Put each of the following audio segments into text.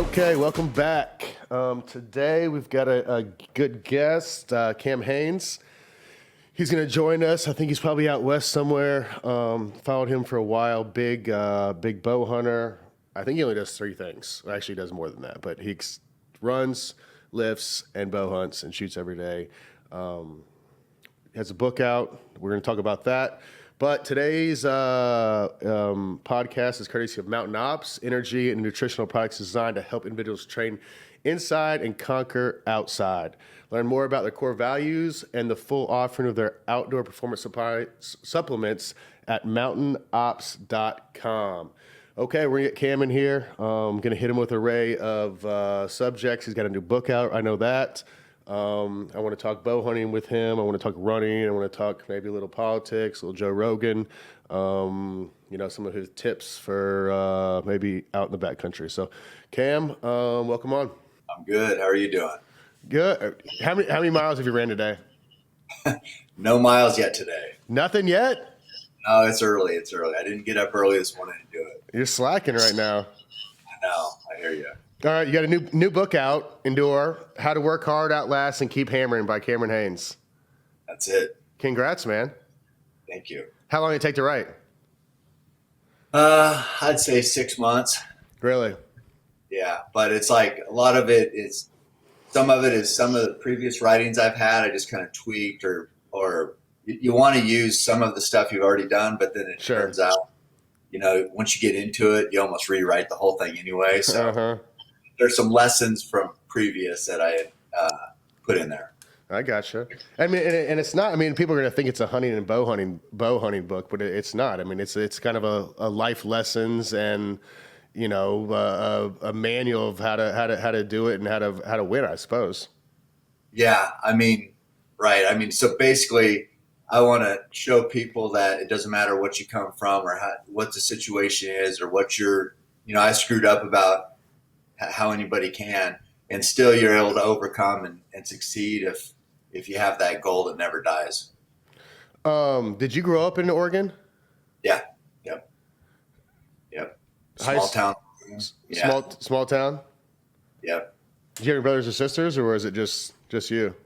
Okay, welcome back. Today we've got a good guest, Cam Haynes. He's going to join us. I think he's probably out west somewhere. Followed him for a while. Big bow hunter. I think he only does three things. Well, actually, he does more than that. But he runs, lifts, and bow hunts and shoots every day. He has a book out. We're going to talk about that. But today's podcast is courtesy of Mountain Ops, energy and nutritional products designed to help individuals train inside and conquer outside. Learn more about their core values and the full offering of their outdoor performance supplements at mountainops.com. Okay, we're going to get Cam in here. I'm going to hit him with an array of subjects. He's got a new book out. I know that. I want to talk bow hunting with him. I want to talk running. I want to talk maybe a little politics, a little Joe Rogan, some of his tips for maybe out in the backcountry. So, Cam, welcome on. I'm good. How are you doing? Good. How many miles have you ran today? No miles yet today. Nothing yet? No, it's early. I didn't get up early this morning to do it. You're slacking right now. I know. I hear you. All right, you got a new book out, Endure, How to Work Hard, Outlast, and Keep Hammering by Cameron Haynes. That's it. Congrats, man. Thank you. How long did it take to write? I'd say 6 months. Really? Yeah, but it's like a lot of it is, some of it is some of the previous writings I've had. I just kind of tweaked or you want to use some of the stuff you've already done, but then it turns out, once you get into it, you almost rewrite the whole thing anyway. So there's some lessons from previous that I put in there. I gotcha. I mean, and it's not. I mean, people are going to think it's a hunting and bow hunting book, but it's not. I mean, it's kind of a life lessons and a manual of how to do it and how to win, I suppose. Yeah, I mean, right. I mean, so basically, I want to show people that it doesn't matter what you come from or what the situation is or what you're. I screwed up about how anybody can, and still you're able to overcome and succeed if you have that goal that never dies. Did you grow up in Oregon? Yeah. Yep. Small town. Yeah. Small town? Yep. Did you have any brothers or sisters, or was it just you?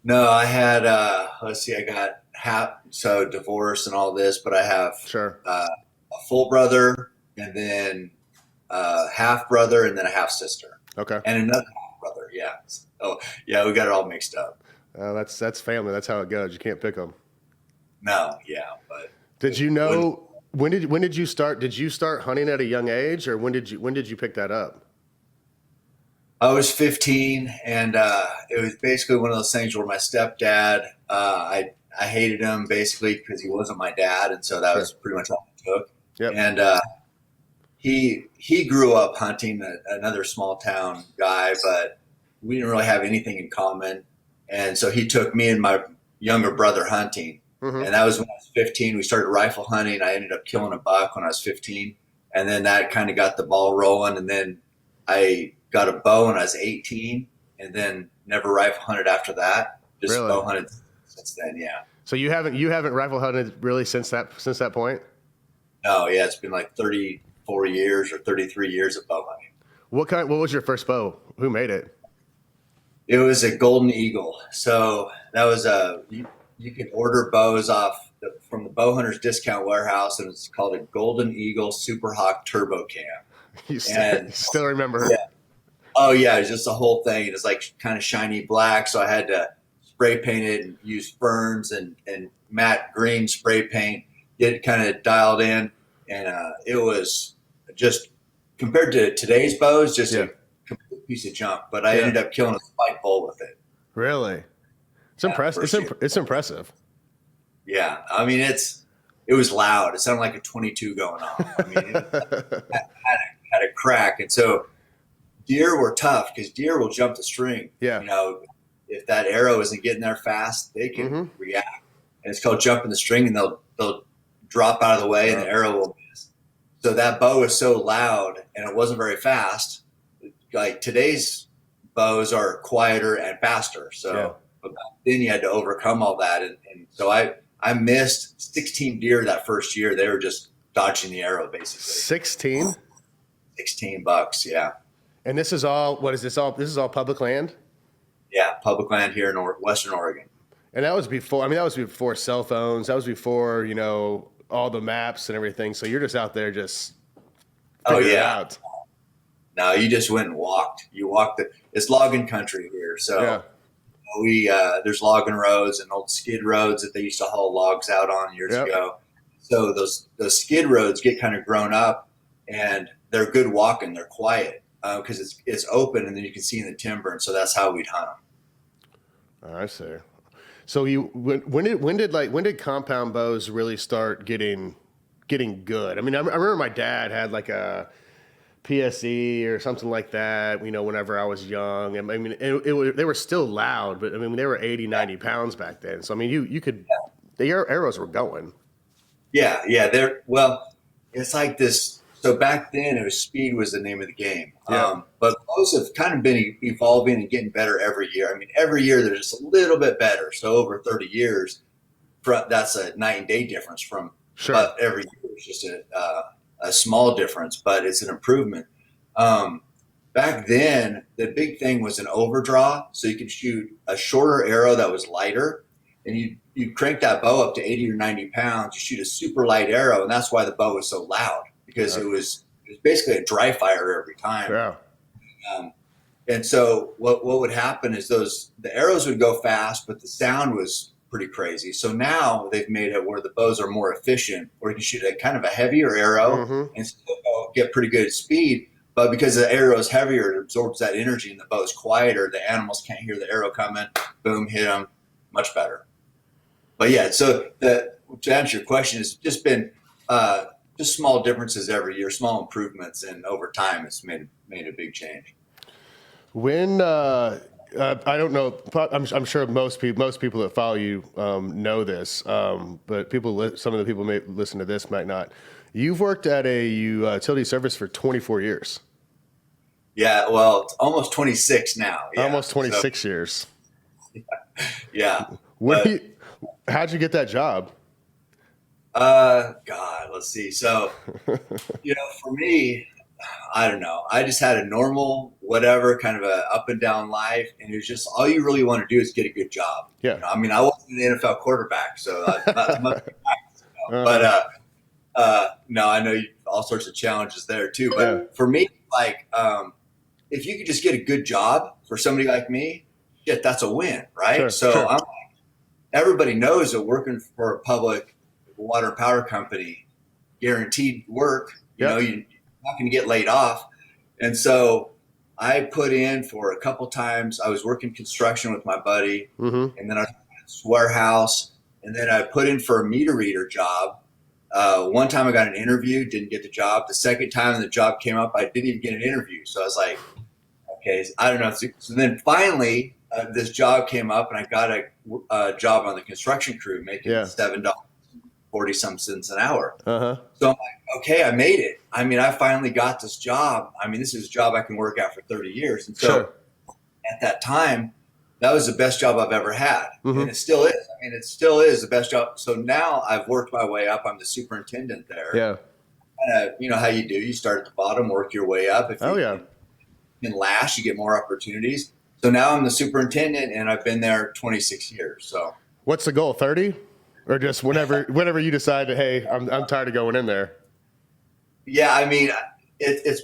No, I had, I got so divorce and all this, but I have a full brother and then half brother and then a half sister. Okay. And another half brother. Yeah. Oh yeah. We got it all mixed up. That's family. That's how it goes. You can't pick them. No. Yeah. But did you know, when did you start? Did you start hunting at a young age, or when did you pick that up? I was 15, and it was basically one of those things where my stepdad, I hated him basically because he wasn't my dad, and so that was pretty much all it took. Yep. And he grew up hunting, another small town guy, but we didn't really have anything in common, and so he took me and my younger brother hunting, and that was when I was 15. We started rifle hunting. I ended up killing a buck when I was 15, and then that kind of got the ball rolling, and then I got a bow when I was 18, and then never rifle hunted after that. Just really? Bow hunted since then. Yeah. So you haven't rifle hunted really since that point? No. Yeah. It's been like 34 years or 33 years of bow hunting. What was your first bow? Who made it? It was a Golden Eagle. So that was you can order bows from the Bowhunter's Discount Warehouse, and it's called a Golden Eagle Super Hawk Turbo Cam. You still remember? Yeah. Oh yeah, it's just the whole thing. It's like kind of shiny black, so I had to spray paint it and use ferns and matte green spray paint, get it kind of dialed in, and it was just compared to today's bows, just a complete piece of junk. But I ended up killing a spike bull with it. Really? It's impressive. It's impressive. Yeah, I mean it was loud. It sounded like a 22 going off. I mean, it had a crack, and so. Deer were tough because deer will jump the string. Yeah. If that arrow isn't getting there fast, they can react. And it's called jumping the string, and they'll drop out of the way, and the arrow will miss. So that bow is so loud, and it wasn't very fast. Like today's bows are quieter and faster. So but back then you had to overcome all that. And so I missed 16 deer that first year. They were just dodging the arrow, basically. 16? 16 bucks, yeah. And this is all, what is this all? This is all public land? Yeah, public land here in Western Oregon. And that was before, I mean, that was before cell phones. That was before, all the maps and everything. So you're just out there just figuring it out. No, you just went and walked. You walked it's logging country here. So there's logging roads and old skid roads that they used to haul logs out on years ago. So those skid roads get kind of grown up, and they're good walking. They're quiet because it's open, and then you can see in the timber. And so that's how we'd hunt them. Oh, I see. So when did compound bows really start getting good? I mean, I remember my dad had like a PSE or something like that, whenever I was young. I mean, they were still loud, but I mean, they were 80, 90 pounds back then. So, I mean, you could, the arrows were going. Yeah. It's like this. So back then, speed was the name of the game. Yeah. But bows have kind of been evolving and getting better every year. I mean, every year they're just a little bit better. So over 30 years, that's a night and day difference from. Sure. But every year it's just a small difference, but it's an improvement. Back then, the big thing was an overdraw, so you could shoot a shorter arrow that was lighter, and you crank that bow up to 80 or 90 pounds. You shoot a super light arrow, and that's why the bow was so loud, because it was basically a dry fire every time. Yeah. And so what would happen is the arrows would go fast, but the sound was pretty crazy. So now they've made it where the bows are more efficient, where you can shoot a kind of a heavier arrow and still get pretty good speed. But because the arrow is heavier, it absorbs that energy, and the bow is quieter. The animals can't hear the arrow coming. Boom, hit them. Much better. But yeah, so to answer your question, it's just been just small differences every year, small improvements, and over time, it's made a big change. When I don't know, I'm sure most people that follow you know this, but some of the people may listen to this might not. You've worked at a utility service for 24 years. Yeah, well, it's almost 26 now. Yeah. Almost 26 years. Yeah. How'd you get that job? God, let's see. So, for me, I don't know. I just had a normal, whatever, kind of a up and down life. And it was just, all you really want to do is get a good job. Yeah. I mean, I wasn't an NFL quarterback, so not much practice, but no, I know all sorts of challenges there too. But for me, like, if you could just get a good job for somebody like me, shit, that's a win, right? So I'm like, everybody knows that working for a public water and power company, guaranteed work, you're not going to get laid off. And so I put in for a couple times. I was working construction with my buddy, and then I was at this warehouse, and then I put in for a meter reader job. One time I got an interview, didn't get the job. The second time the job came up, I didn't even get an interview. So I was like, okay, I don't know. So then finally this job came up, and I got a job on the construction crew making $7.40 an hour. So I'm like, okay, I made it. I mean, I finally got this job. I mean, this is a job I can work at for 30 years. And so at that time, that was the best job I've ever had. And it still is. I mean, it still is the best job. So now I've worked my way up. I'm the superintendent there. Yeah. You know how you do. You start at the bottom, work your way up. If you can last, you get more opportunities. So now I'm the superintendent, and I've been there 26 years. So what's the goal, 30? Or just whenever you decide, hey, I'm tired of going in there? Yeah, I mean, it's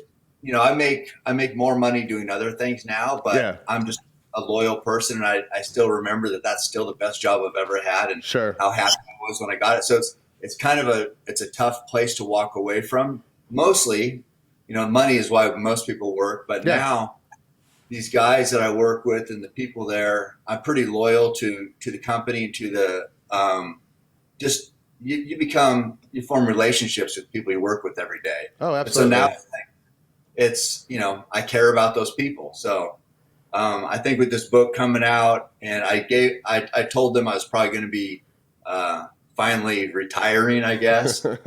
I make more money doing other things now, but I'm just a loyal person, and I still remember that that's still the best job I've ever had, and how happy I was when I got it. So it's kind of a tough place to walk away from. Mostly, money is why most people work, but now these guys that I work with and the people there, I'm pretty loyal to the company and to the you form relationships with people you work with every day. Oh, absolutely. And so now it's, I care about those people. So I think with this book coming out, and I told them I was probably going to be finally retiring, I guess. And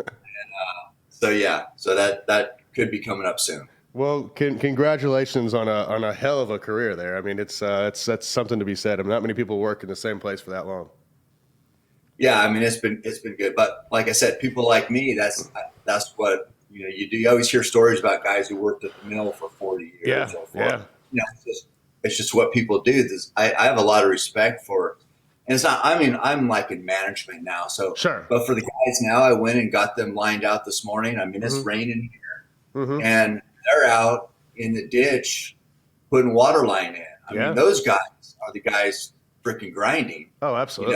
so that could be coming up soon. Well, congratulations on a hell of a career there. I mean, that's something to be said. I mean, not many people work in the same place for that long. Yeah, I mean, it's been good, but like I said, people like me, that's what you do. You always hear stories about guys who worked at the mill for 40 years. years Yeah, or for, yeah, it's just what people do. I have a lot of respect for, and it's not, I mean, I'm like in management now. So, sure. but for the guys now, I went and got them lined out this morning. I mean, it's Mm-hmm. raining here Mm-hmm. and they're out in the ditch putting water line in. I mean, Yeah. those guys are the guys freaking grinding. Oh, You know, absolutely.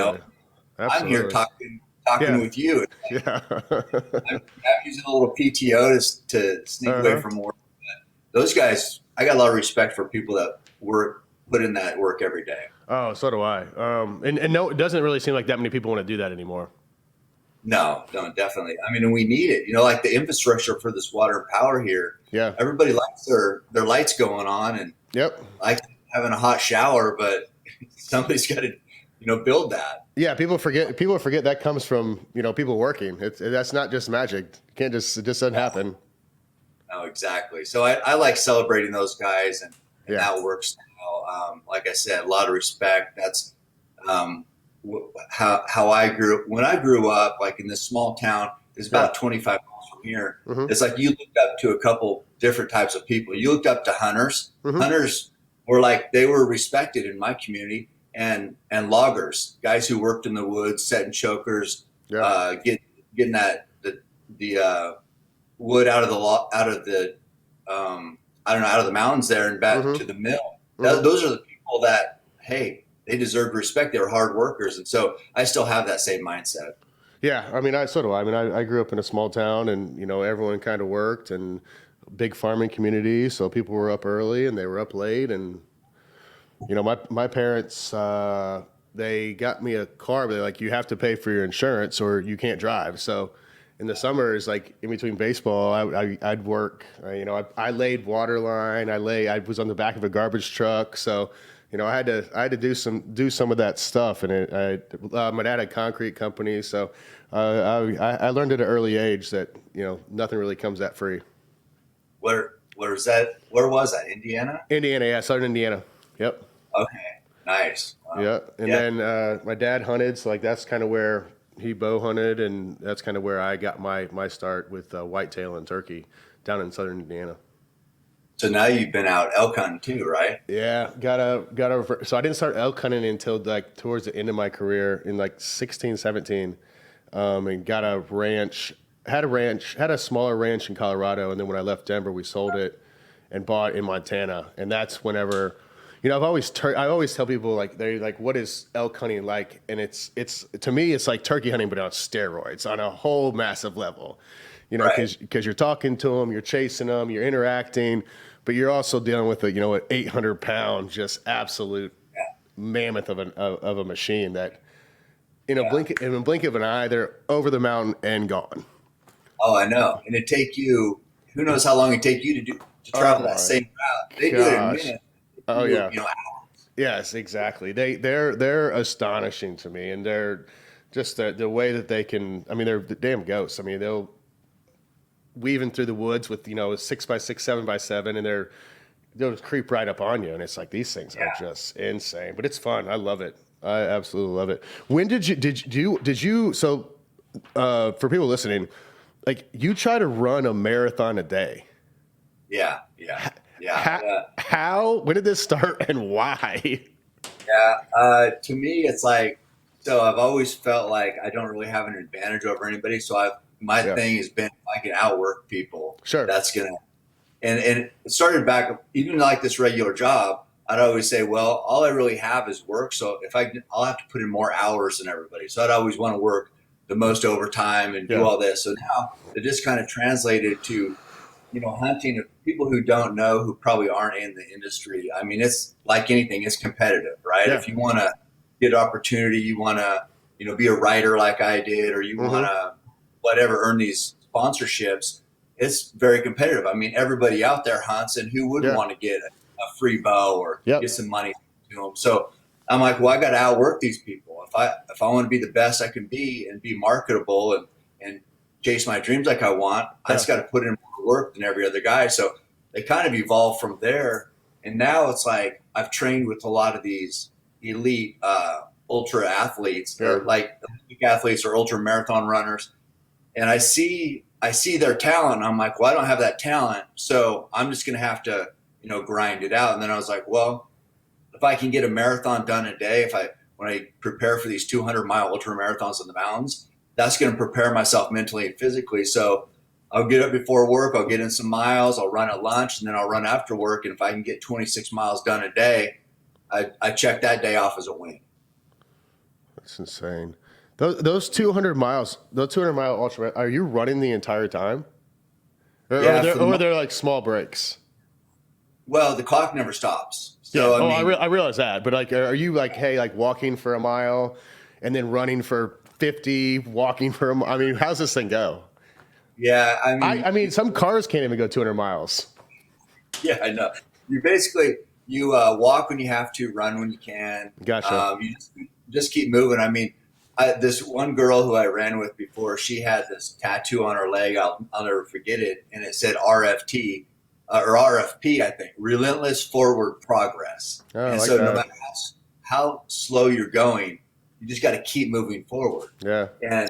I'm here Absolutely. talking Yeah. with you. Yeah. I'm using a little PTO to sneak away Uh-huh. from work. Those guys, I got a lot of respect for people that put in that work every day. Oh, so do I. And no, it doesn't really seem like that many people want to do that anymore. No, definitely. I mean, and we need it. Like the infrastructure for this water and power here. Yeah. Everybody likes their lights going on and Yep. like having a hot shower, but somebody's got to, build that. Yeah. People forget that comes from, people working. That's not just magic. It just doesn't happen. No, exactly. So I like celebrating those guys and Yeah. that works now. Like I said, a lot of respect. That's how I grew up. When I grew up, like in this small town, it's about 25 miles from here. Mm-hmm. It's like you looked up to a couple different types of people. You looked up to hunters. Mm-hmm. Hunters were like, they were respected in my community, and loggers, guys who worked in the woods, setting chokers, getting the wood out of the mountains there and back to the mill. Those are the people that, hey, they deserved respect. They were hard workers. And so I still have that same mindset. Yeah. I mean, so do I. I mean, I grew up in a small town and, everyone kind of worked and big farming community. So people were up early and they were up late. And, my parents, they got me a car, but they're like, you have to pay for your insurance or you can't drive. So in the summers, like in between baseball, I'd work. I laid water line. I was on the back of a garbage truck. So, I had to do some of that stuff. And my dad had a concrete company, so I learned at an early age that nothing really comes that free. Where was that? Where was that? Indiana? Indiana, yeah, Southern Indiana. Yep. Okay, nice. Wow. Yeah, and then my dad hunted, so like that's kind of where he bow hunted, and that's kind of where I got my start with whitetail and turkey down in Southern Indiana. So now you've been out elk hunting too, right? Yeah, so I didn't start elk hunting until like towards the end of my career in like 16, 17, and got a ranch, had a smaller ranch in Colorado, and then when I left Denver, we sold it and bought in Montana, and that's whenever. I always tell people like they're like, what is elk hunting like? And it's to me it's like turkey hunting but on steroids on a whole massive level, because you're talking to them, you're chasing them, you're interacting, but you're also dealing with an 800-pound just absolute mammoth of a machine that in a blink of an eye they're over the mountain and gone. Oh, I know, and it take you. Who knows how long it take you to travel that same route? They do it in a minute. Oh yeah. Yes, exactly. They're astonishing to me, and they're just the way that they can. I mean, they're the damn ghosts. I mean, they'll weaving through the woods with 6x6, 7x7, and they'll just creep right up on you, and it's like these things are just insane. But it's fun. I love it. I absolutely love it. When did you? So for people listening, like you try to run a marathon a day. Yeah. How? When did this start and why? Yeah. To me, it's like, so I've always felt like I don't really have an advantage over anybody. So my thing has been, if I can outwork people, sure, that's going to, and it started back, even like this regular job, I'd always say, well, all I really have is work. So I'll have to put in more hours than everybody. So I'd always want to work the most overtime and do all this. So now it just kind of translated to, hunting. People who don't know, who probably aren't in the industry. I mean, it's like anything, it's competitive, right? If you want to get opportunity, you want to, be a writer like I did, or you want to, whatever, earn these sponsorships, it's very competitive. I mean, everybody out there hunts, and who wouldn't want to get a free bow or get some money to them? So I'm like, well, I got to outwork these people. If I want to be the best I can be and be marketable and chase my dreams like I want, I just got to put in more work than every other guy. So they kind of evolved from there. And now it's like I've trained with a lot of these elite ultra athletes, or like Olympic athletes or ultra marathon runners. And I see their talent. And I'm like, well, I don't have that talent. So I'm just going to have to grind it out. And then I was like, well, if I can get a marathon done a day, when I prepare for these 200-mile ultra marathons in the mountains, that's going to prepare myself mentally and physically. So I'll get up before work, I'll get in some miles, I'll run at lunch, and then I'll run after work. And if I can get 26 miles done a day, I check that day off as a win. That's insane. Those 200 miles, those 200-mile ultra, are you running the entire time? Or are there like small breaks? Well, the clock never stops. So yeah. I realize that, but like, are you like, hey, like walking for a mile and then running for 50, walking for a mile? I mean, how's this thing go? Yeah, I mean, some cars can't even go 200 miles. Yeah, I know. You walk when you have to, run when you can. Gotcha. You just keep moving. I mean, this one girl who I ran with before, she had this tattoo on her leg. I'll never forget it, and it said RFT or RFP, I think, Relentless Forward Progress. Oh, and like so that. no matter how slow you're going, you just got to keep moving forward. Yeah. And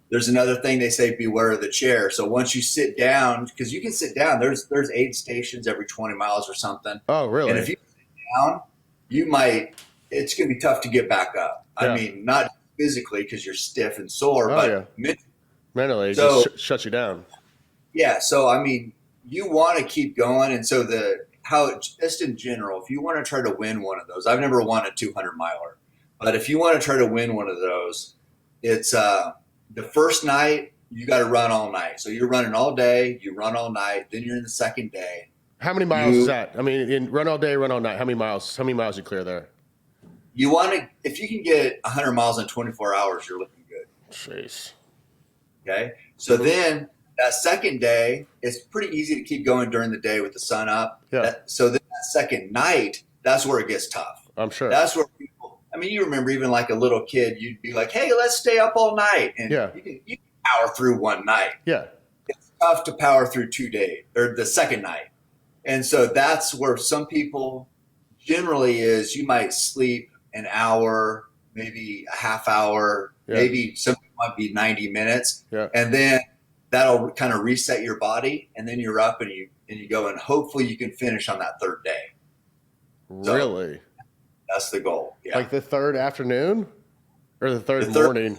there's another thing they say, beware of the chair. So once you sit down, because you can sit down, there's aid stations every 20 miles or something. Oh, really? And if you sit down, it's going to be tough to get back up. Yeah. I mean, not physically because you're stiff and sore, but mentally, it just shuts you down. Yeah. So, I mean, you want to keep going. And so just in general, if you want to try to win one of those, I've never won a 200 miler, but if you want to try to win one of those, it's, the first night, you got to run all night. So you're running all day, you run all night, then you're in the second day. How many miles is that? I mean, in run all day, run all night. How many miles you clear there? You want to, if you can get 100 miles in 24 hours, you're looking good. Jeez. Okay. So then that second day, it's pretty easy to keep going during the day with the sun up. Yeah. So then that second night, that's where it gets tough. I'm sure. That's where people, I mean, you remember even like a little kid, you'd be like, hey, let's stay up all night. And you can power through one night. Yeah. It's tough to power through 2 days or the second night. And so that's where some people generally is you might sleep an hour, maybe a half hour, maybe something might be 90 minutes. Yeah. And then that'll kind of reset your body. And then you're up and you go, and hopefully you can finish on that third day. Really? So that's the goal. Yeah. Like the third afternoon or the third morning?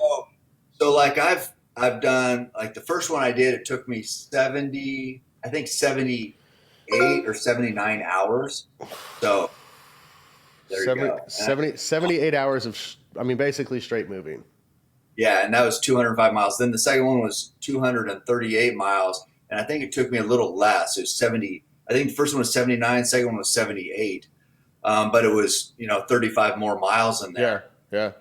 So like I've done, like the first one I did, it took me 78 or 79 hours. So there you go. 78 hours of, basically straight moving. Yeah. And that was 205 miles. Then the second one was 238 miles. And I think it took me a little less. It was 70. I think the first one was 79. Second one was 78. But it was, 35 more miles in there. Yeah.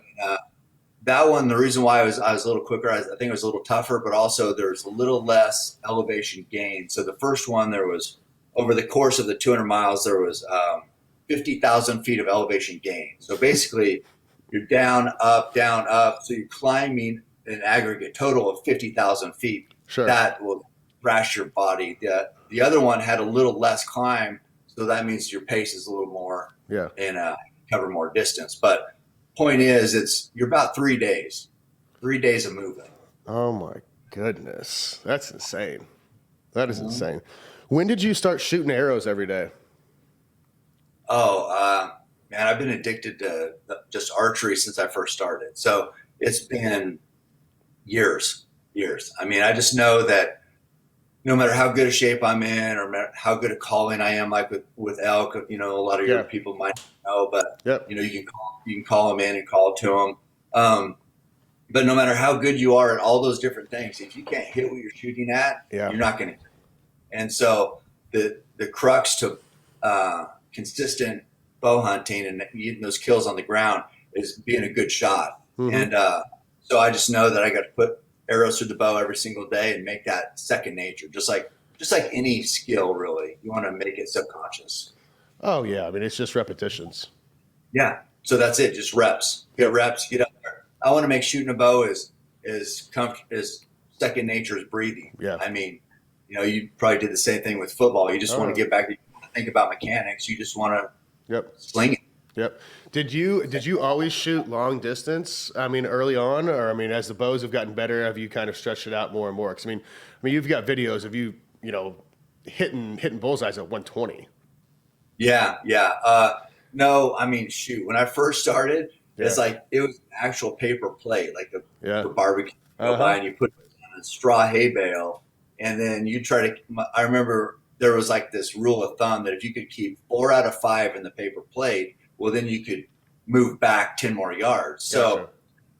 That one, the reason why I was a little quicker, I think it was a little tougher, but also there's a little less elevation gain. So the first one, there was, over the course of the 200 miles, there was 50,000 feet of elevation gain. So basically, you're down, up. So you're climbing an aggregate total of 50,000 feet. Sure. That will thrash your body. The other one had a little less climb, so that means your pace is a little more and cover more distance. But point is, you're about 3 days of moving. Oh my goodness. That's insane. That is insane. When did you start shooting arrows every day? Oh, man, I've been addicted to just archery since I first started. So it's been years. I mean, I just know that no matter how good a shape I'm in or how good a calling I am, like with elk, a lot of your people might know, but you can call them in and call to them. But no matter how good you are at all those different things, if you can't hit what you're shooting at, you're not going to. And so the crux to consistent bow hunting and getting those kills on the ground is being a good shot. Mm-hmm. And so I just know that I got to put arrows through the bow every single day and make that second nature. Just like any skill, really, you want to make it subconscious. Oh yeah, it's just repetitions. Yeah. So that's it. Just reps. Get reps. Get up there. I want to make shooting a bow as second nature as breathing. Yeah. You probably did the same thing with football. You just want to get back. You want to think about mechanics. You just want to sling it. Yep. Did you always shoot long distance? Early on, or as the bows have gotten better, have you kind of stretched it out more and more? Because you've got videos of you, hitting bullseyes at 120. Yeah, yeah. No, I mean, shoot. When I first started, Yeah. it's like it was an actual paper plate, like Yeah. for barbecue. You go Uh-huh. by and you put it on a straw hay bale, and then you try to. I remember there was like this rule of thumb that if you could keep 4 out of 5 in the paper plate, well, then you could move back 10 more yards. Gotcha.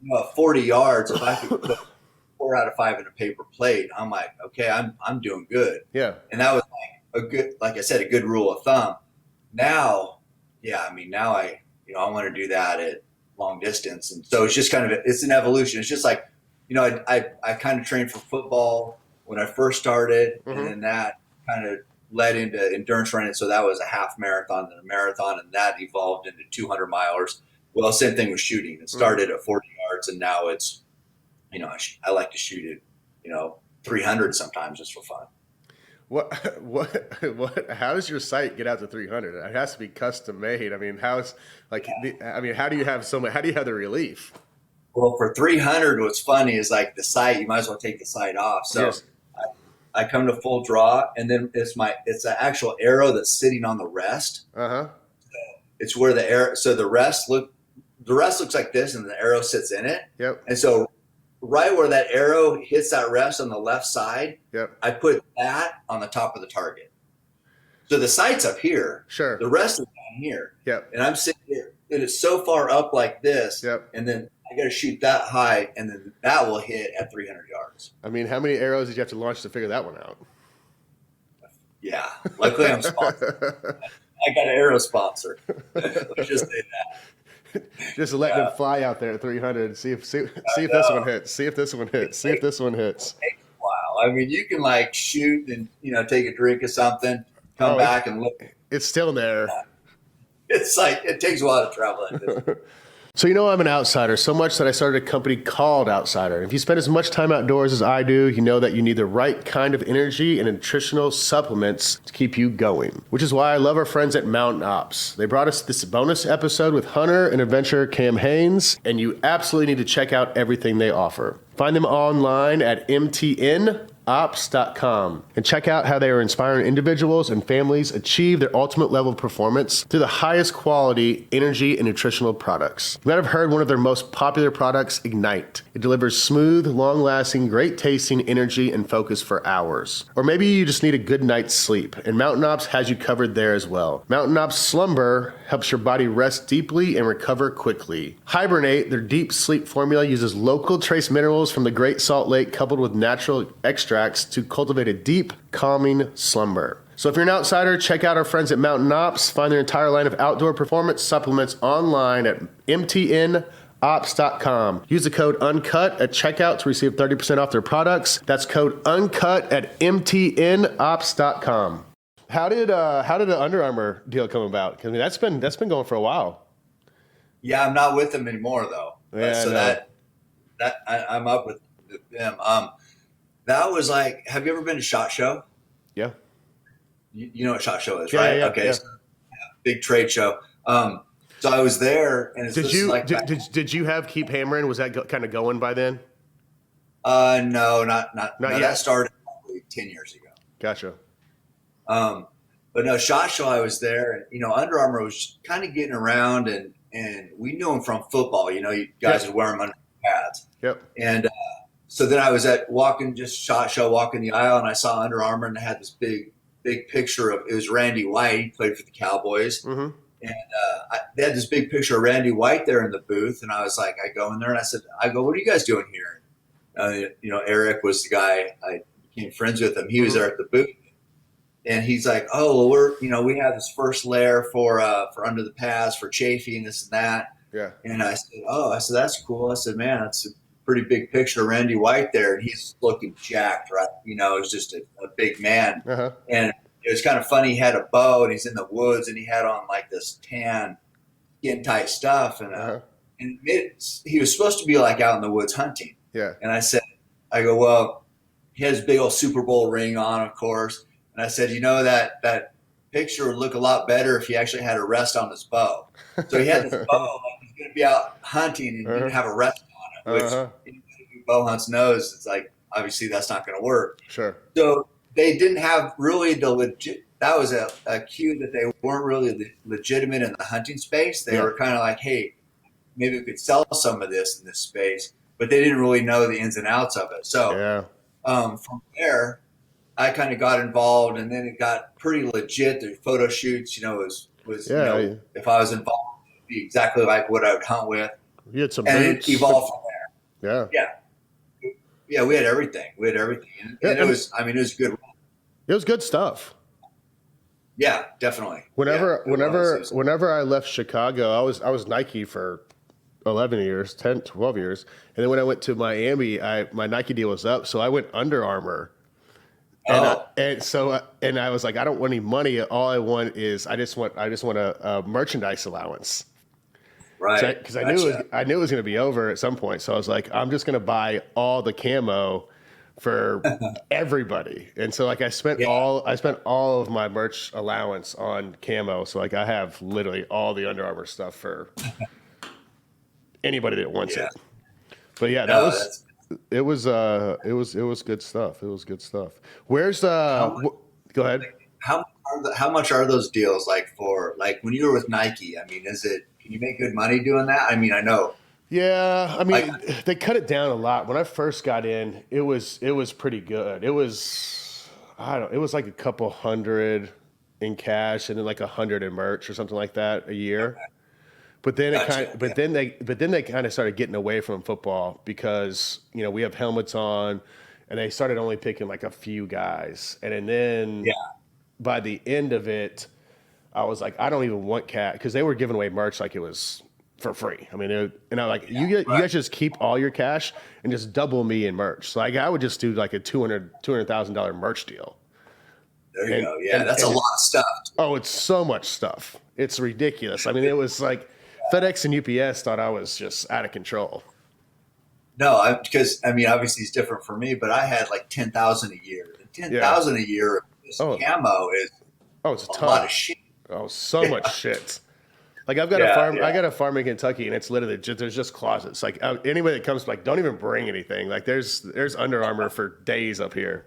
So, 40 yards, if I could put 4 out of 5 in a paper plate, I'm like, okay, I'm doing good. Yeah. And that was like a good, like I said, a good rule of thumb. Now, yeah, I mean, now I want to do that at long distance, and so it's just kind of it's an evolution. It's just like, I kind of trained for football when I first started, and Mm-hmm. then that kind of led into endurance running. So that was a half marathon, then a marathon, and that evolved into 200 milers. Well, same thing with shooting. It started at 40 yards, and now it's, I like to shoot it, 300 sometimes just for fun. How does your sight get out to 300? It has to be custom made. I mean, how do you have how do you have the relief? Well, for 300, what's funny is like the sight, you might as well take the sight off. So Yes. I come to full draw, and then it's an actual arrow that's sitting on the rest. Uh-huh. It's where the arrow, so the rest looks like this, and the arrow sits in it. Yep. And so right where that arrow hits that rest on the left side, Yep. I put that on the top of the target. So the sight's up here. Sure. The rest is down here. Yep. And I'm sitting here. It is so far up like this. Yep. And then I got to shoot that high, and then that will hit at 300 yards. I mean, how many arrows did you have to launch to figure that one out? Yeah. Luckily, I'm sponsored. I got an arrow sponsor. Let's just say that. Just letting them fly out there at 300. See if this one hits. See if this one hits. See if this one hits. It takes a while. I mean, you can like shoot and take a drink of something, come back and look. It's still there. It's like it takes a while to travel that distance. So I'm an outsider, so much that I started a company called Outsider. If you spend as much time outdoors as I do, you know that you need the right kind of energy and nutritional supplements to keep you going, which is why I love our friends at Mountain Ops. They brought us this bonus episode with hunter and adventurer Cam Haynes, and you absolutely need to check out everything they offer. Find them online at MTN OPS.com and check out how they are inspiring individuals and families achieve their ultimate level of performance through the highest quality energy and nutritional products. You might have heard one of their most popular products, Ignite. It delivers smooth, long-lasting, great-tasting energy and focus for hours. Or maybe you just need a good night's sleep, and Mountain Ops has you covered there as well. Mountain Ops Slumber helps your body rest deeply and recover quickly. Hibernate, their deep sleep formula, uses local trace minerals from the Great Salt Lake coupled with natural extracts to cultivate a deep, calming slumber. So if you're an outsider, check out our friends at Mountain Ops. Find their entire line of outdoor performance supplements online at mtnops.com. Use the code UNCUT at checkout to receive 30% off their products. That's code UNCUT at mtnops.com. How did the Under Armour deal come about? 'Cause, I mean, that's been going for a while. Yeah, I'm not with them anymore though. Yeah, So I'm up with them. That was like, have you ever been to SHOT Show? Yeah. You know what SHOT Show is, Yeah, right? yeah, Okay, yeah. So, big trade show. So I was there, and Did you have Keep Hammering? Was that kind of going by then? No, not no, yet. that started probably 10 years ago. Gotcha. But no, SHOT Show, I was there, and Under Armour was kind of getting around, and we knew them from football. You guys would wear them under pads. Yep. And so then I was SHOT Show, walking the aisle, and I saw Under Armour, and they had this big picture of, it was Randy White. He played for the Cowboys. Mm-hmm. And they had this big picture of Randy White there in the booth. And I was like, I go in there and I go, what are you guys doing here? Eric was the guy I became friends with him. He was there at the booth. And he's like, oh, well, we have this first layer for under the pads, for chafing, this and that. Yeah. And I said, that's cool. I said, man, that's a pretty big picture of Randy White there. And he's looking jacked, right? It's just a big man. Uh-huh. And it was kind of funny. He had a bow, and he's in the woods, and he had on like this tan, skin tight stuff. And he was supposed to be like out in the woods hunting. Yeah. And I go, well, he has a big old Super Bowl ring on, of course. And I said, that picture would look a lot better if he actually had a rest on his bow. So he had this bow, like he's going to be out hunting, and he didn't have a rest on it, which anybody who bow hunts knows it's like, obviously that's not going to work. Sure. So they didn't have really the that was a cue that they weren't really legitimate in the hunting space. They were kind of like, hey, maybe we could sell some of this in this space, but they didn't really know the ins and outs of it. So from there, I kind of got involved, and then it got pretty legit. The photo shoots, was if I was involved, it'd be exactly like what I would hunt with. You had some and boots. It evolved from there. Yeah, we had everything. And it was good. It was good stuff. Yeah, definitely. Whenever I left Chicago, I was Nike for 11 years, 10, 12 years. And then when I went to Miami, my Nike deal was up. So I went Under Armour. And I was like, I don't want any money. All I want is I just want a merchandise allowance. Right. Because I knew it was going to be over at some point. So I was like, I'm just going to buy all the camo for everybody. And so like I spent all of my merch allowance on camo. So like I have literally all the Under Armour stuff for anybody that wants it. But yeah, it was good stuff. It was good stuff. Where's go ahead. How much are those deals like for like when you were with Nike? I mean, can you make good money doing that? I mean, I know. Yeah, I mean, they cut it down a lot. When I first got in, it was pretty good. It was like a couple hundred in cash and then like 100 in merch or something like that a year. But then they kind of started getting away from football because we have helmets on, and they started only picking like a few guys, and then by the end of it, I was like, I don't even want cat because they were giving away merch like it was for free. I mean, and I'm like, you guys just keep all your cash and just double me in merch. So like I would just do like a $200,000 merch deal. There you go. Yeah, that's a lot of stuff. Oh, it's so much stuff. It's ridiculous. I mean, it was like FedEx and UPS thought I was just out of control. No, because I mean, obviously it's different for me, but I had like 10,000 a year. 10,000 a year. Camo is it's a lot of shit. Oh, so much shit. Like I've got a farm. I got a farm in Kentucky, and it's literally there's just closets. Like anybody that comes, like, don't even bring anything. Like there's Under Armour for days up here.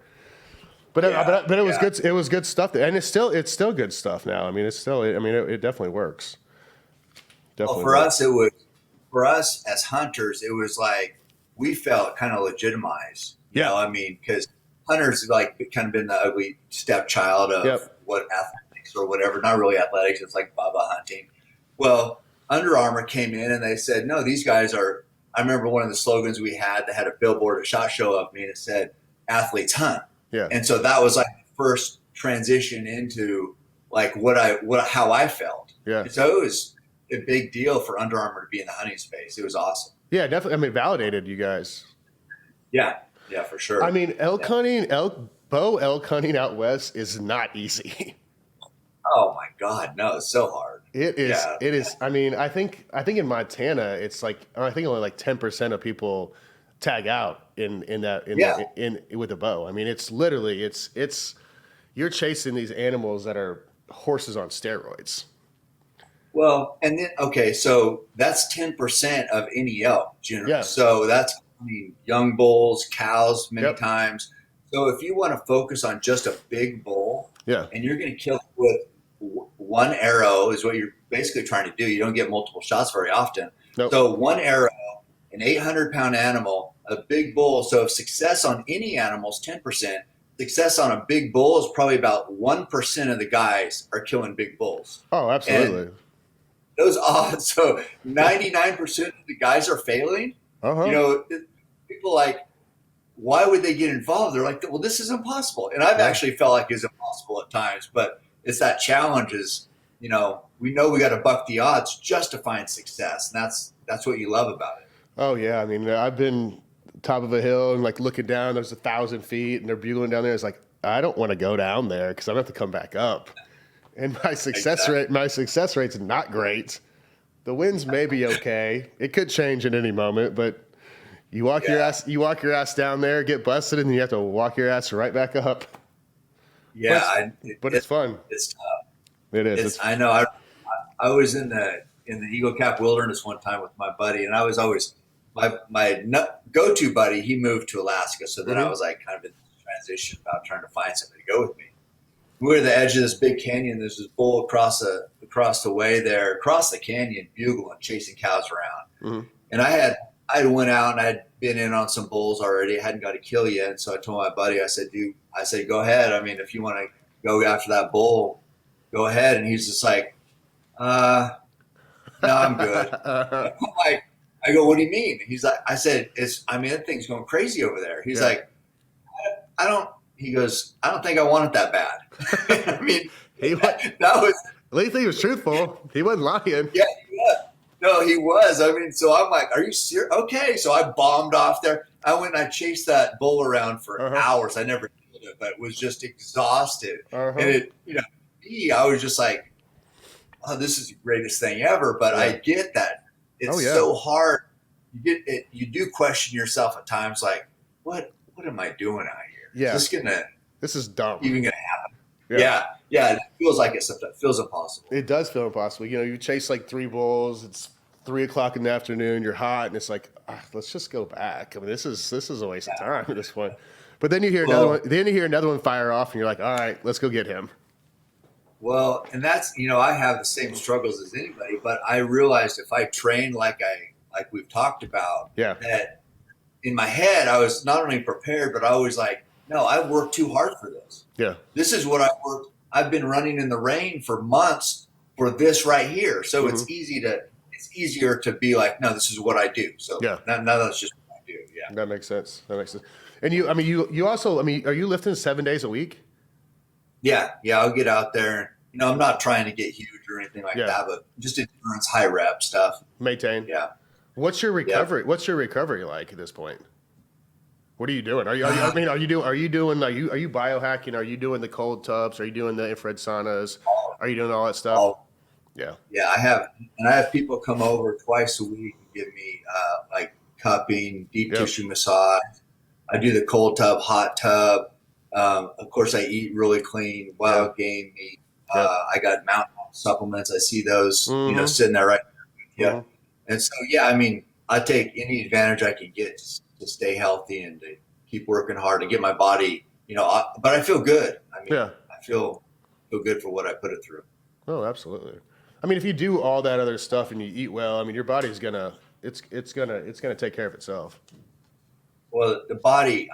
But it was good. It was good stuff, and it's still good stuff now. I mean, it definitely works. Well, for us as hunters, it was like we felt kind of legitimized. You know, I mean, because hunters like kind of been the ugly stepchild of what athletics or whatever. Not really athletics. It's like Baba hunting. Well, Under Armour came in and they said, no, these guys are. I remember one of the slogans we had that had a billboard at SHOT Show of me, and it said, "Athletes hunt." Yeah. And so that was like the first transition into like how I felt. Yeah. And so it was a big deal for Under Armour to be in the hunting space. It was awesome. Yeah, definitely. I mean, validated you guys. Yeah, for sure. I mean, elk hunting out west is not easy. Oh my God, no, it's so hard. It is. Yeah. It is. I mean, I think in Montana, it's like I think only like 10% of people tag out in with a bow. I mean, it's literally it's you're chasing these animals that are horses on steroids. Well, and then so that's 10% of any elk. Yeah. So that's young bulls, cows many times. So if you want to focus on just a big bull, and you're going to kill it with one arrow is what you're basically trying to do. You don't get multiple shots very often. Nope. So one arrow, an 800-pound animal, a big bull. So if success on any animal is 10%, success on a big bull is probably about 1% of the guys are killing big bulls. Oh, absolutely. And those odds, so 99% of the guys are failing. Uh-huh. People like, why would they get involved? They're like, well, this is impossible. And I've actually felt like it's impossible at times, but it's that challenge is, we know we got to buck the odds just to find success. And that's what you love about it. Oh yeah. I mean, I've been top of a hill and like looking down, there's 1,000 feet and they're bugling down there. It's like, I don't want to go down there because I'm going to have to come back up. And my success rate's not great. The winds may be okay. It could change at any moment, but you walk your ass down there, get busted, and then you have to walk your ass right back up. Yeah, but it's fun. It's tough. It is. I know. I was in the Eagle Cap Wilderness one time with my buddy, and I was always my go-to buddy. He moved to Alaska, so then I was like kind of in transition about trying to find somebody to go with me. we're at the edge of this big canyon. There's this bull across the way there, across the canyon, bugling, chasing cows around. Mm-hmm. And I went out and I'd been in on some bulls already. I hadn't got a kill yet. And so I told my buddy, I said, go ahead. I mean, if you want to go after that bull, go ahead. And he's just like, no, I'm good. I'm like, I go, what do you mean? He's like, I said, that thing's going crazy over there. He's like, he goes, I don't think I want it that bad. I mean, that was, at least he was truthful. He wasn't lying. Yeah, he was. No, he was. I mean, so I'm like, are you serious? Okay. So I bombed off there. I went and I chased that bull around for hours. I never killed it, but was just exhausted. And it, I was just like, oh, this is the greatest thing ever. But I get that. It's so hard. You do question yourself at times, like, what am I doing out here? Yeah. This is dumb. Even gonna happen? Yeah. It feels like it sometimes. It feels impossible. It does feel impossible. You chase like 3 bulls. It's 3:00 in the afternoon. You're hot, and it's like, let's just go back. I mean, this is a waste of time at this point. But then you hear another one. Then you hear another one fire off, and you're like, all right, let's go get him. Well, and that's I have the same struggles as anybody, but I realized if I train like we've talked about, that in my head I was not only prepared, but I was like, no, I worked too hard for this. Yeah. This is what I worked. I've been running in the rain for months for this right here. So it's easier to be like, no, this is what I do. So now that's just what I do. Yeah. That makes sense. And you also, are you lifting 7 days a week? Yeah. I'll get out there. I'm not trying to get huge or anything like that, but just endurance, high rep stuff. Maintain. Yeah. What's your recovery? What's your recovery like at this point? What are you doing? Are you biohacking? Are you doing the cold tubs? Are you doing the infrared saunas? Are you doing all that stuff? Yeah. I have people come over twice a week and give me like cupping, deep tissue massage. I do the cold tub, hot tub. Of course, I eat really clean, wild game meat. I got mountain supplements. I see those, sitting there right there. Yeah. And so, I take any advantage I can get to stay healthy and to keep working hard and get my body, but I feel good. I feel good for what I put it through. Oh, absolutely. If you do all that other stuff and you eat well, your body's it's gonna take care of itself. Well, the body,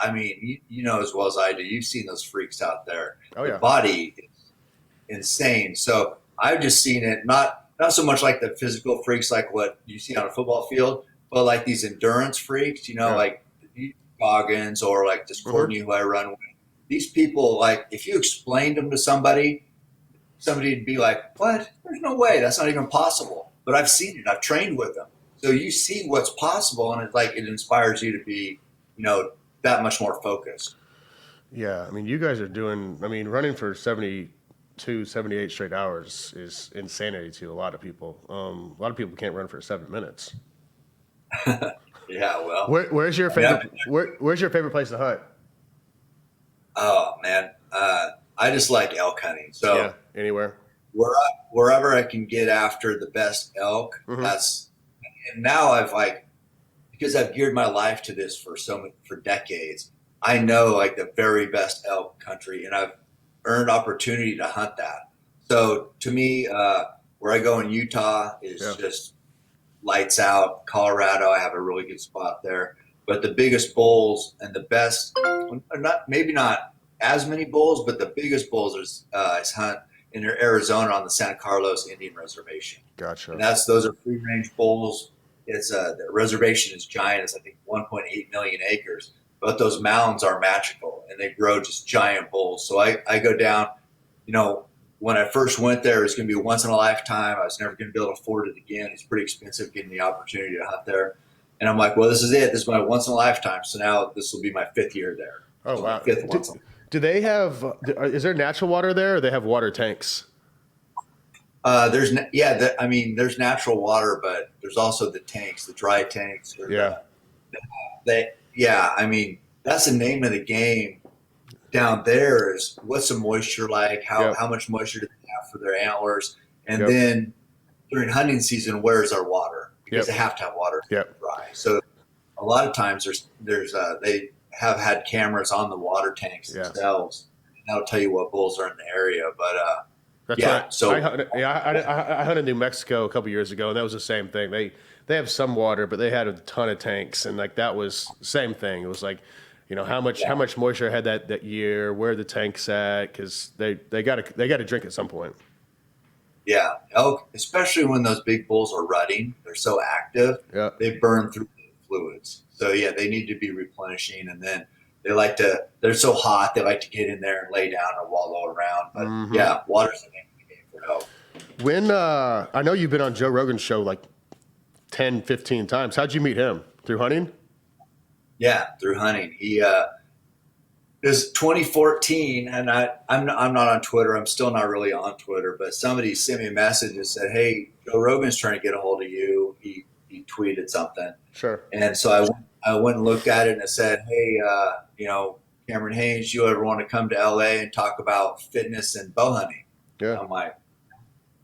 you know as well as I do. You've seen those freaks out there. Oh yeah. The body is insane. So I've just seen it not so much like the physical freaks like what you see on a football field, but like these endurance freaks. Like Goggins or like this Courtney who I run with. These people, like if you explained them to somebody'd be like, what? There's no way. That's not even possible. But I've seen it. I've trained with them. So you see what's possible, and it's like it inspires you to be, that much more focused. Yeah. You guys are doing, running for 72, 78 straight hours is insanity to a lot of people. A lot of people can't run for 7 minutes. Yeah, well. Where's your favorite? Where's your favorite place to hunt? Oh man, I just like elk hunting. So anywhere, wherever I can get after the best elk. That's, and now because I've geared my life to this for decades. I know like the very best elk country, and I've earned opportunity to hunt that. So to me, where I go in Utah is just lights out. Colorado, I have a really good spot there. But the biggest bulls and the best, maybe not as many bulls, but the biggest bulls is hunt in Arizona on the San Carlos Indian Reservation. Gotcha. And those are free range bulls. It's the reservation is giant. It's I think 1.8 million acres. But those mountains are magical, and they grow just giant bulls. So I go down. When I first went there, it was going to be a once in a lifetime. I was never going to be able to afford it again. It's pretty expensive getting the opportunity to hunt there. And I'm like, well, this is it. This is my once in a lifetime. So now this will be my 5th year there. Oh, wow. Fifth once. Do they have, is there natural water there, or they have water tanks? There's natural water, but there's also the tanks, the dry tanks. That's the name of the game down there is what's the moisture like? How much moisture do they have for their antlers? And then during hunting season, where's our water? Because they have to have water to dry. So a lot of times there's they have had cameras on the water tanks themselves. that'll tell you what bulls are in the area. But That's yeah, right. so I hunted New Mexico a couple years ago, and that was the same thing. They have some water, but they had a ton of tanks, and like that was same thing. It was like, how much moisture I had that year, where the tank's at, because they got to drink at some point. yeah, elk, especially when those big bulls are rutting, they're so active, Yeah. they burn through the fluids. So yeah, they need to be replenishing, and then they're so hot, they like to get in there and lay down or wallow around. But yeah, water's the name of the game for elk. When I know you've been on Joe Rogan's show like 10, 15 times. How'd you meet him? Through hunting? Yeah, through hunting. He it was 2014, and I'm not on Twitter. I'm still not really on Twitter, but somebody sent me a message and said, "Hey, Joe Rogan's trying to get a hold of you." He tweeted something, Sure. and so I went and looked at it, and it said, "Hey, Cameron Haynes, you ever want to come to LA and talk about fitness and bow hunting?" Yeah. I'm like,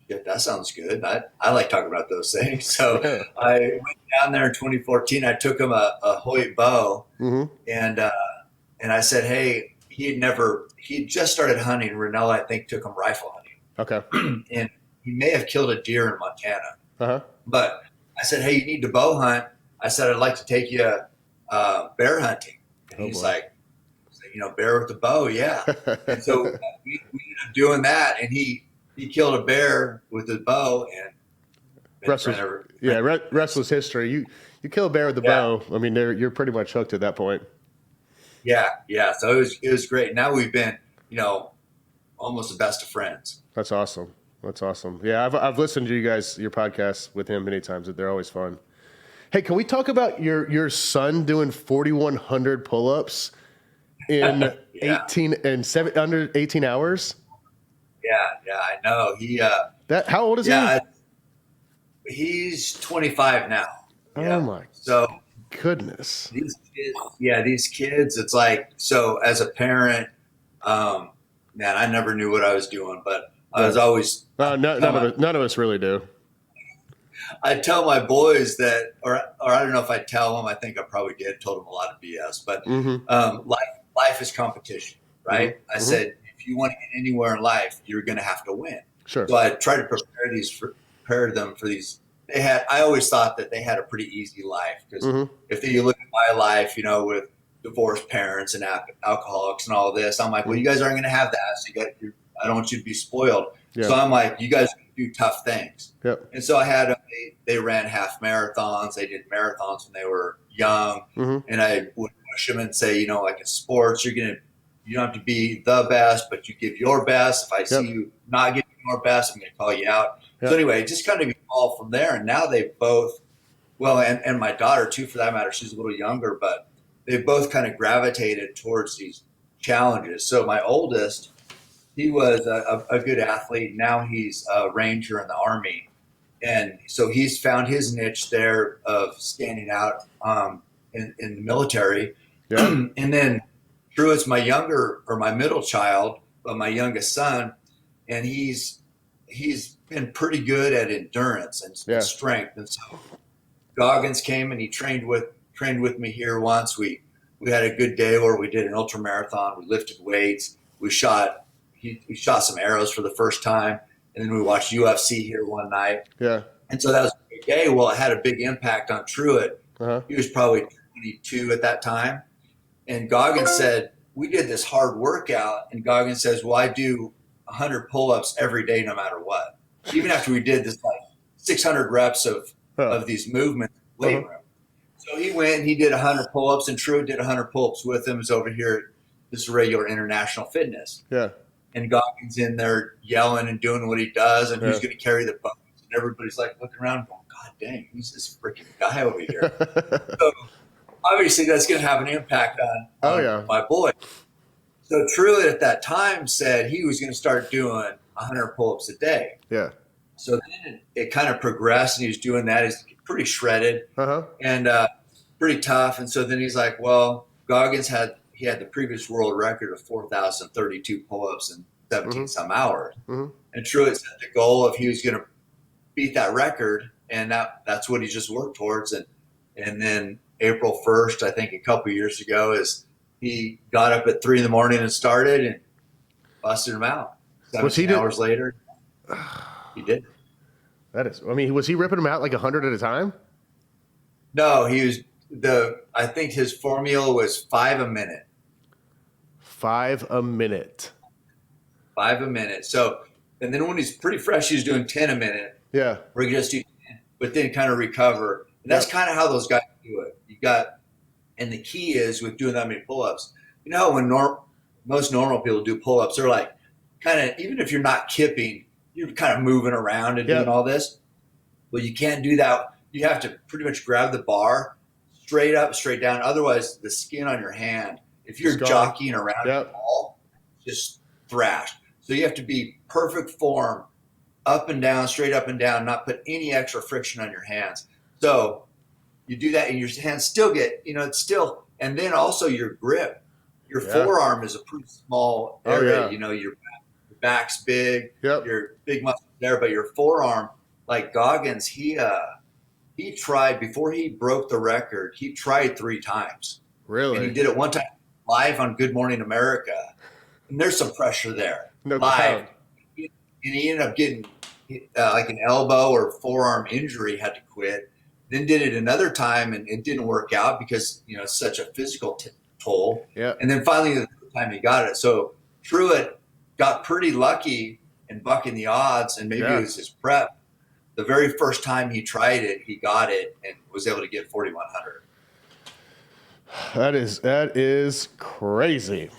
yeah, that sounds good. I like talking about those things. So Yeah. I went down there in 2014. I took him a Hoyt bow, and I said, hey, he had just started hunting. Renell, I think, took him rifle hunting. Okay. And he may have killed a deer in Montana. Uh-huh. But I said, hey, you need to bow hunt. I said, I'd like to take you bear hunting. And he's like, bear with the bow, yeah. And so we ended up doing that, and he killed a bear with his bow, and rest was history. You kill a bear with the bow. I mean, you're pretty much hooked at that point. Yeah. So it was great. Now we've been, almost the best of friends. That's awesome. Yeah, I've listened to your podcast with him many times. They're always fun. Hey, can we talk about your son doing 4,100 pull-ups in under 18 hours? Yeah, I know. How old is he? He's 25 now. Oh my goodness. These kids, it's like, so as a parent, man, I never knew what I was doing, but I was always none of us really do. I tell my boys that, or I don't know if I tell them. I think I probably did. Told them a lot of BS, but life is competition, right? I said, if you want to get anywhere in life, you're going to have to win. Sure. So I try to prepare them for these. I always thought that they had a pretty easy life, because if you look at my life, with divorced parents and alcoholics and all this, I'm like, well, you guys aren't going to have that. So I don't want you to be spoiled. Yeah. So I'm like, you guys do tough things. Yep. And so I had they ran half marathons. They did marathons when they were young, and I would push them and say, like in sports, you don't have to be the best, but you give your best. If I see you not giving your best, I'm going to call you out. Yep. So anyway, it just kind of evolved from there. And now they both, and my daughter too, for that matter, she's a little younger, but they both kind of gravitated towards these challenges. So my oldest, he was a good athlete. Now he's a ranger in the Army. And so he's found his niche there of standing out in the military. Yeah. And then Drew is my middle child, but my youngest son, and he's been pretty good at endurance and strength. And so Goggins came and he trained with me here once. We had a good day where we did an ultra marathon. We lifted weights. We shot some arrows for the first time, and then we watched UFC here one night. Yeah. And so that was a big day. Well, it had a big impact on Truett. He was probably 22 at that time. And Goggins said, we did this hard workout, and Goggins says, well, I do 100 pull-ups every day no matter what. Even after we did this like 600 reps of these movements in the weight room. So he went and he did 100 pull-ups, and Truett did 100 pull-ups with him. He was over here at this regular International Fitness. Yeah. And Goggins in there yelling and doing what he does, and who's going to carry the buckets. And everybody's like looking around going, God dang, who's this freaking guy over here? So obviously that's going to have an impact on my boy. So Truett at that time said he was going to start doing 100 pull-ups a day. Yeah. So then it kind of progressed, and he was doing that. He's pretty shredded and pretty tough. And so then he's like, well, Goggins had the previous world record of 4,032 pull-ups in 17 some hours. And Truett set the goal of he was going to beat that record, and that's what he just worked towards. And then April 1st, I think a couple of years ago, is he got up at 3 a.m. and started, and busted him out. Was he 17 hours later, he did. That is, I mean, was he ripping them out like 100 at a time? No, I think his formula was 5 a minute. 5 a minute. 5 a minute. So, and then when he's pretty fresh, he's doing 10 a minute. Yeah. Where you just do 10, but then kind of recover. And that's kind of how those guys do it. And the key is with doing that many pull-ups, you know, when most normal people do pull-ups, they're like kind of, even if you're not kipping, you're kind of moving around and doing all this. Well, you can't do that. You have to pretty much grab the bar straight up, straight down. Otherwise, the skin on your hand, if you're jockeying around the ball, just thrashed. So you have to be perfect form, up and down, straight up and down, not put any extra friction on your hands. So you do that and your hands still get, you know, it's still, and then also your grip. Your forearm is a pretty small area. You know, your back's big, your big muscles there, but your forearm, like Goggins, he tried, before he broke the record, he tried 3 times. Really? And he did it one time live on Good Morning America. And there's some pressure there. No live. doubt. And he ended up getting like an elbow or forearm injury, had to quit. Then did it another time, and it didn't work out because, you know, it's such a physical toll. Yeah. And then finally, the time he got it. So Truett got pretty lucky in bucking the odds, and maybe it was his prep. The very first time he tried it, he got it and was able to get 4,100. That is crazy.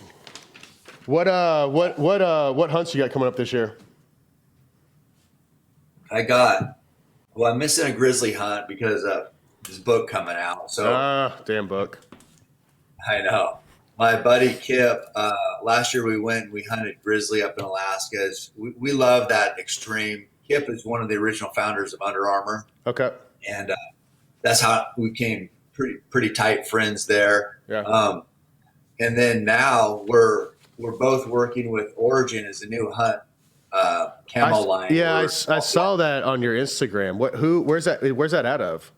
What hunts you got coming up this year? I'm missing a grizzly hunt because of this book coming out. So damn book. I know. My buddy Kip, last year we hunted grizzly up in Alaska. We love that extreme. Kip is one of the original founders of Under Armour. Okay. And that's how we became pretty tight friends there. Yeah. And then now we're both working with Origin as a new hunt camo line. Yeah, I saw that on your Instagram. Where's that out of?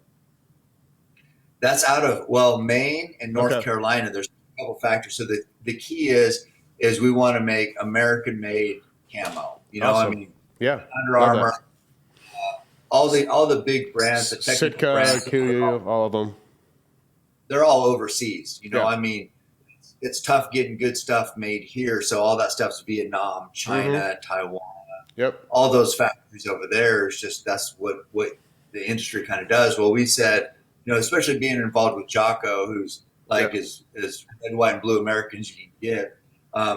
That's out of Maine and North Carolina. There's a couple factors. So the key is we want to make American made camo. You know, awesome. I mean, Under Armour, all the big brands, the technical brands, Kuyu, all of them. They're all overseas. You know, I mean, it's tough getting good stuff made here. So all that stuff's Vietnam, China, Taiwan. All those factories over there is just, that's what the industry kind of does. Well, we said, you know, especially being involved with Jocko, who's like as red, white, and blue Americans you can get.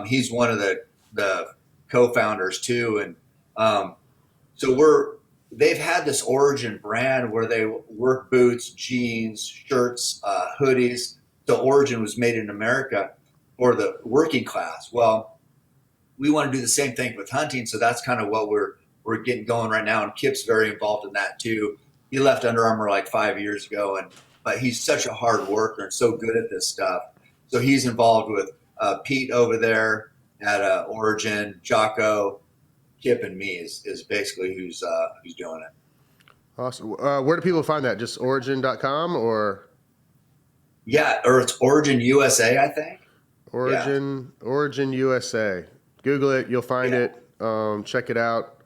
He's one of the co-founders too. And so they've had this Origin brand where they work boots, jeans, shirts, hoodies. So Origin was made in America for the working class. Well, we want to do the same thing with hunting. So that's kind of what we're getting going right now. And Kip's very involved in that too. He left Under Armour like 5 years ago, but he's such a hard worker and so good at this stuff. So he's involved with Pete over there at Origin, Jocko, Kip, and me is basically who's doing it. Awesome. Where do people find that? Just origin.com or? Yeah, or it's Origin USA, I think. Origin USA. Google it. You'll find it. Check it out.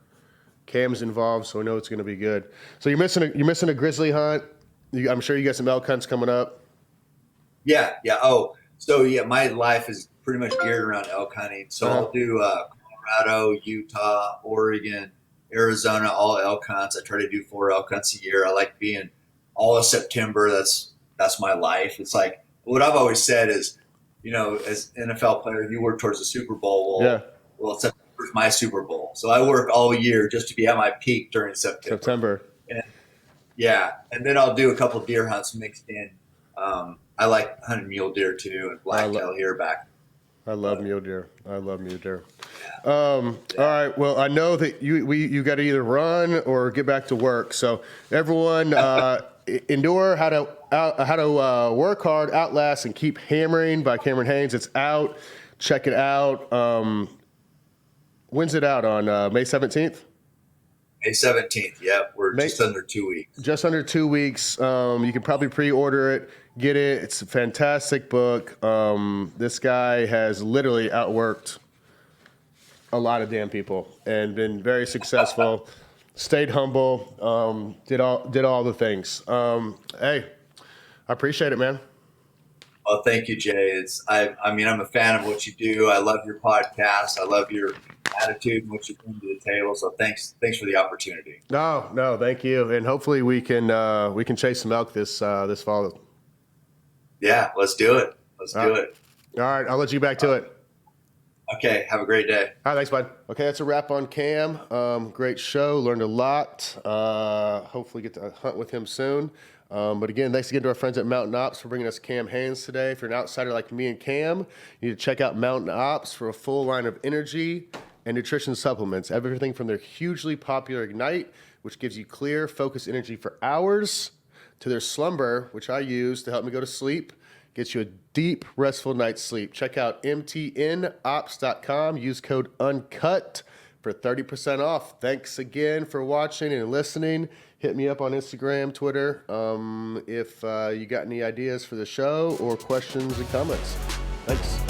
Cam's involved, so we know it's going to be good. So you're missing a grizzly hunt. I'm sure you got some elk hunts coming up. Yeah. Oh, so my life is pretty much geared around elk hunting. So I'll do Colorado, Utah, Oregon, Arizona, all elk hunts. I try to do 4 elk hunts a year. I like being all of September. That's my life. It's like what I've always said is, you know, as an NFL player, you work towards the Super Bowl. Well, September's my Super Bowl. So I work all year just to be at my peak during September. And then I'll do a couple of deer hunts mixed in. I like hunting mule deer too, and blacktail here back. I love mule deer. All right. Well, I know that you got to either run or get back to work. So everyone, endure how to work hard, outlast, and keep hammering by Cameron Haynes. It's out. Check it out. When's it out? On May 17th? May 17th. Yep. We're just under 2 weeks. Just under 2 weeks. You can probably pre-order it. Get it. It's a fantastic book. This guy has literally outworked a lot of damn people and been very successful. Stayed humble. Did all the things. Hey, I appreciate it, man. Well, thank you, Jay. I mean, I'm a fan of what you do. I love your podcast. I love your attitude and what you bring to the table. So thanks for the opportunity. No, thank you. And hopefully we can chase some elk this fall. Yeah, let's do it. Let's do it. All right, I'll let you back to it. Okay, have a great day. All right, thanks, bud. Okay, that's a wrap on Cam. Great show. Learned a lot. Hopefully get to hunt with him soon. But again, thanks again to our friends at Mountain Ops for bringing us Cam Haynes today. If you're an outsider like me and Cam, you need to check out Mountain Ops for a full line of energy and nutrition supplements. Everything from their hugely popular Ignite, which gives you clear, focused energy for hours, to their Slumber, which I use to help me go to sleep. Gets you a deep, restful night's sleep. Check out mtnops.com. Use code UNCUT for 30% off. Thanks again for watching and listening. Hit me up on Instagram, Twitter, if you got any ideas for the show or questions and comments. Thanks.